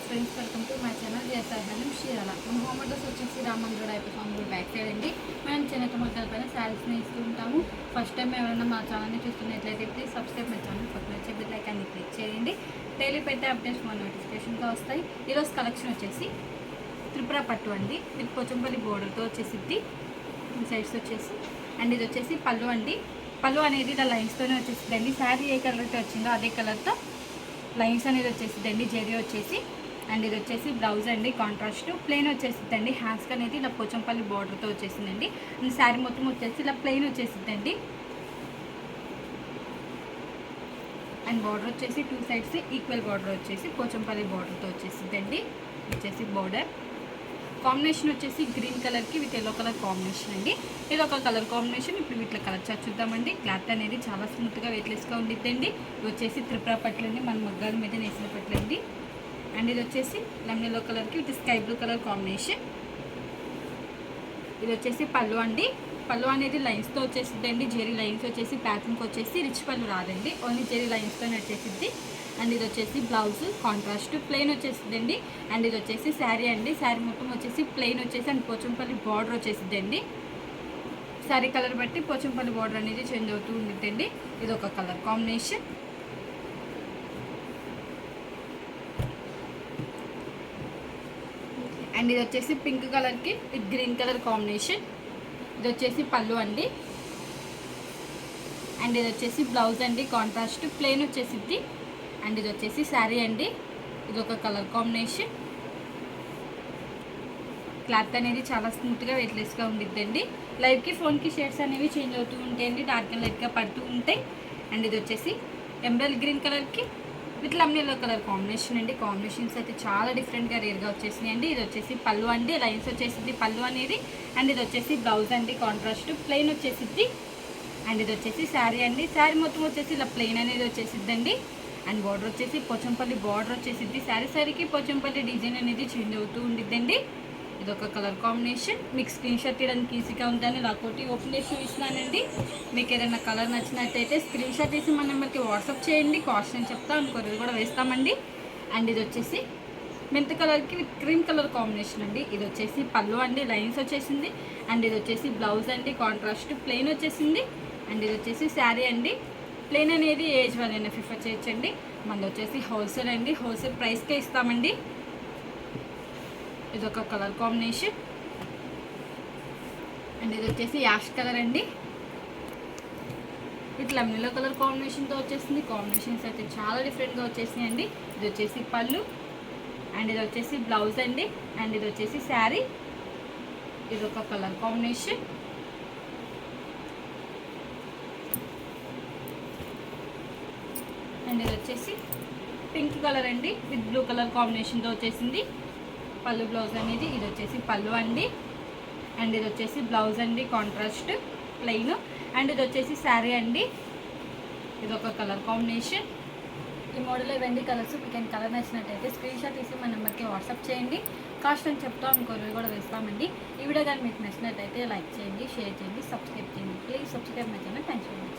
Friends, welcome to my channel జయసాయిహానం శ్రీరాల. మన హోమ్ అడ్రస్ వచ్చేసి రామంద్ర డైపర్ ఫామ్ బ్యాక్ సైడ్ అండి. మనం చిన్న మొక్కల పైన శారీస్ని ఇస్తూ ఉంటాము. ఫస్ట్ టైం ఎవరైనా మా ఛానల్ని చూస్తున్నట్లయితే ప్లీజ్ సబ్స్క్రైబ్ మై ఛానల్, పక్కన వచ్చే బెల్ ఐకాన్ని క్లిక్ చేయండి. డైలీ పెట్టే అప్డేట్స్ మన నోటిఫికేషన్గా వస్తాయి. ఈరోజు కలెక్షన్ వచ్చేసి త్రిపుర పట్టు అండి. ఇది పోచంపల్లి బోర్డర్తో వచ్చేసిద్ది, సైడ్స్ వచ్చేసి. అండ్ ఇది వచ్చేసి పళ్ళు అండి. పళ్ళు అనేది ఇలా లైన్స్తోనే వచ్చేసిందండి. శారీ ఏ కలర్ అయితే వచ్చిందో అదే కలర్తో లైన్స్ అనేది వచ్చేసిద్దండి, జెరీ వచ్చేసి. అండ్ ఇది వచ్చేసి బ్లౌజ్ అండి, కాంట్రాస్ట్ ప్లెయిన్ వచ్చేసిద్దండి. హ్యాండ్స్కి అనేది ఇలా పోచంపల్లి బార్డర్తో వచ్చేసిందండి. అండ్ శారీ మొత్తం వచ్చేసి ఇలా ప్లెయిన్ వచ్చేసిద్దండి. అండ్ బార్డర్ వచ్చేసి టూ సైడ్స్ ఈక్వల్ బార్డర్ వచ్చేసి పోచంపల్లి బార్డర్తో వచ్చేసిద్దండి. వచ్చేసి బార్డర్ కాంబినేషన్ వచ్చేసి గ్రీన్ కలర్కి విత్ ఎల్లో కలర్ కాంబినేషన్ అండి. ఇది ఒక కలర్ కాంబినేషన్. ఇప్పుడు వీటిలో కలర్ చార్ట్ చూద్దామండి. క్లాత్ అనేది చాలా స్మూత్గా వెయిట్లెస్గా ఉండిద్దండి. ఇది వచ్చేసి త్రిపుర పట్లండి, మన మగ్గాల మీద నేసిన పట్లండి. అండ్ ఇది వచ్చేసి లెమన్ ఎల్లో కలర్కి with sky blue colour combination. ఇది వచ్చేసి పళ్ళు అండి. పళ్ళు అనేది లైన్స్తో వచ్చేసిద్దండి. జెరీ లైన్స్ వచ్చేసి ప్యాకింగ్కి వచ్చేసి రిచ్ పళ్ళు రాదండి, ఓన్లీ జెరీ లైన్స్తో వచ్చేసిద్ది. అండ్ ఇది వచ్చేసి బ్లౌజ్ కాంట్రాస్ట్ ప్లెయిన్ వచ్చేసిద్దండి. అండ్ ఇది వచ్చేసి శారీ అండి. శారీ మొత్తం వచ్చేసి ప్లెయిన్ వచ్చేసి అండ్ పోచంపల్లి బార్డర్ వచ్చేసిద్దండి. శారీ కలర్ బట్టి పోచంపల్లి బార్డర్ అనేది చేంజ్ అవుతూ ఉండిద్దండి. ఇది ఒక కలర్ కాంబినేషన్. అండ్ ఇది వచ్చేసి పింక్ కలర్కి విత్ గ్రీన్ కలర్ కాంబినేషన్. ఇది వచ్చేసి పళ్ళు అండి. అండ్ ఇది వచ్చేసి బ్లౌజ్ అండి, కాంట్రాస్ట్ ప్లెయిన్ వచ్చేసిద్ది. అండ్ ఇది వచ్చేసి శారీ అండి. ఇది ఒక కలర్ కాంబినేషన్. క్లాత్ అనేది చాలా స్మూత్గా వెయిట్లెస్గా ఉండిద్దండి. లైవ్కి ఫోన్కి షేడ్స్ అనేవి చేంజ్ అవుతూ ఉంటాయండి, డార్క్ అండ్ లైట్గా పడుతూ ఉంటాయి. అండ్ ఇది వచ్చేసి ఎంబ్రాయిల్ గ్రీన్ కలర్కి with lemon yellow colour combination అండి. కాంబినేషన్స్ అయితే చాలా డిఫరెంట్గా రేర్గా వచ్చేసినాయి అండి. ఇది వచ్చేసి పళ్ళు అండి, లైన్స్ వచ్చేసిద్ది పళ్ళు అనేది. అండ్ ఇది వచ్చేసి బ్లౌజ్ అండి, కాంట్రాస్ట్ ప్లెయిన్ వచ్చేసిద్ది. అండ్ ఇది వచ్చేసి శారీ అండి. శారీ మొత్తం వచ్చేసి ఇలా ప్లెయిన్ అనేది వచ్చేసిద్దండి. అండ్ బార్డర్ వచ్చేసి పోచంపల్లి బార్డర్ వచ్చేసిద్ది. శారీకి పోచంపల్లి డిజైన్ అనేది చేంజ్ అవుతూ ఉండిద్దండి. ఇది ఒక కలర్ కాంబినేషన్. మీకు స్క్రీన్ షాట్ తీయడానికి ఈజీగా ఉందని ఇలా ఒకటి ఓపెన్ చేసి చూపిస్తున్నానండి. మీకు ఏదైనా కలర్ నచ్చినట్టయితే స్క్రీన్ షాట్ తీసి మన నెంబర్కి వాట్సాప్ చేయండి. కాస్ట్ అని చెప్తాం, కొరియర్ కూడా వేస్తామండి. అండ్ ఇది వచ్చేసి మెంత్ కలర్కి విత్ క్రీమ్ కలర్ కాంబినేషన్ అండి. ఇది వచ్చేసి పళ్ళు అండి, లైన్స్ వచ్చేసింది. అండ్ ఇది వచ్చేసి బ్లౌజ్ అండి, కాంట్రాస్ట్ ప్లెయిన్ వచ్చేసింది. అండ్ ఇది వచ్చేసి శారీ అండి. ప్లెయిన్ అనేది ఏజ్ వాళ్ళైనా ప్రిఫర్ చేయొచ్చండి. మనది వచ్చేసి హోల్సేల్ అండి, హోల్సేల్ ప్రైస్కే ఇస్తామండి. ఇది ఒక కలర్ కాంబినేషన్. అండ్ ఇది వచ్చేసి యాష్ కలర్ అండి, ఇట్లా లెమన్ ఎల్లో కలర్ కాంబినేషన్తో వచ్చేసింది. కాంబినేషన్స్ అయితే చాలా డిఫరెంట్గా వచ్చేసినాయి అండి. ఇది వచ్చేసి పళ్ళు. అండ్ ఇది వచ్చేసి బ్లౌజ్ అండి. అండ్ ఇది వచ్చేసి శారీ. ఇది ఒక కలర్ కాంబినేషన్. అండ్ ఇది వచ్చేసి పింక్ కలర్ అండి విత్ బ్లూ కలర్ కాంబినేషన్తో వచ్చేసింది. పళ్ళు బ్లౌజ్ అనేది. ఇది వచ్చేసి పళ్ళు అండి. అండ్ ఇది వచ్చేసి బ్లౌజ్ అండి, కాంట్రాస్ట్ ప్లెయిన్. అండ్ ఇది వచ్చేసి శారీ అండి. ఇది ఒక కలర్ కాంబినేషన్. ఈ మోడల్ ఇవన్నీ కలర్స్. మీకు కలర్ నచ్చినట్టయితే స్క్రీన్ షాట్ తీసి మన నెంబర్కి వాట్సాప్ చేయండి. కాస్ట్ అని చెప్తాం, కొరియర్ కూడా వేస్తామండి. ఈ వీడియో కానీ మీకు నచ్చినట్టయితే లైక్ చేయండి, షేర్ చేయండి, సబ్స్క్రైబ్ చేయండి. Please subscribe my channel. Thanks for watching.